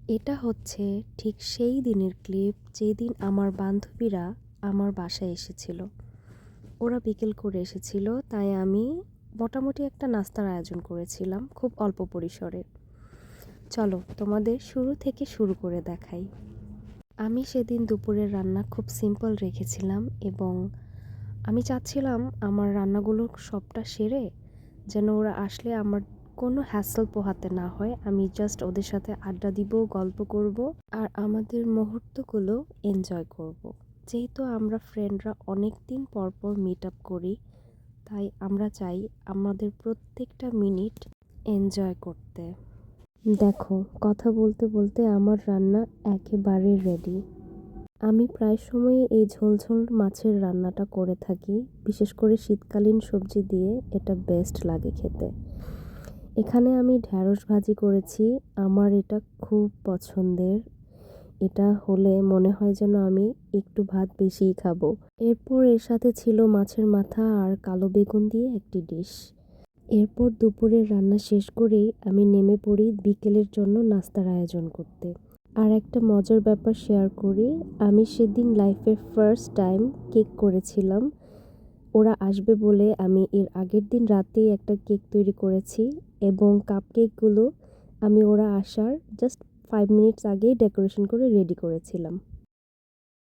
এটা হচ্ছে ঠিক সেই দিনের ক্লিপ যেদিন আমার বান্ধবীরা আমার বাসায় এসেছিল। ওরা বিকেল করে এসেছিল, তাই আমি মোটামুটি একটা নাস্তার আয়োজন করেছিলাম খুব অল্প পরিসরে। চলো তোমাদের শুরু থেকে শুরু করে দেখাই। আমি সেদিন দুপুরের রান্না খুব সিম্পল রেখেছিলাম এবং আমি চাচ্ছিলাম আমার রান্নাগুলো সবটা সেরে যেন ওরা আসলে আমার কোনো হ্যাসেল পোহাতে না হয়। আমি জাস্ট ওদের সাথে আড্ডা দিব, গল্প করব আর আমাদের মুহূর্তগুলো এনজয় করব। যেহেতু আমরা ফ্রেন্ডরা অনেক দিন পর পর মিট আপ করি, তাই আমরা চাই আমাদের প্রত্যেকটা মিনিট এনজয় করতে। দেখো, কথা বলতে বলতে আমার রান্না একেবারে রেডি। আমি প্রায় সময়ই এই ঝোল মাছের রান্নাটা করে থাকি, বিশেষ করে শীতকালীন সবজি দিয়ে এটা বেস্ট লাগে খেতে। এখানে আমি ঢ্যাঁড়স ভাজি করেছি, আমার এটা খুব পছন্দের। এটা হলে মনে হয় যেন আমি একটু ভাত বেশিই খাবো। এরপর এর সাথে ছিল মাছের মাথা আর কালো বেগুন দিয়ে একটি ডিশ। এরপর দুপুরের রান্না শেষ করেই আমি নেমে পড়ি বিকেলের জন্য নাস্তার আয়োজন করতে। আর একটা মজার ব্যাপার শেয়ার করি, আমি সেদিন লাইফের ফার্স্ট টাইম কেক করেছিলাম। ওরা আসবে বলে আমি এর আগের দিন রাতেই একটা কেক তৈরি করেছি এবং কাপকেকগুলো আমি ওরা আসার জাস্ট 5 মিনিটস আগেই ডেকোরেশন করে রেডি করেছিলাম।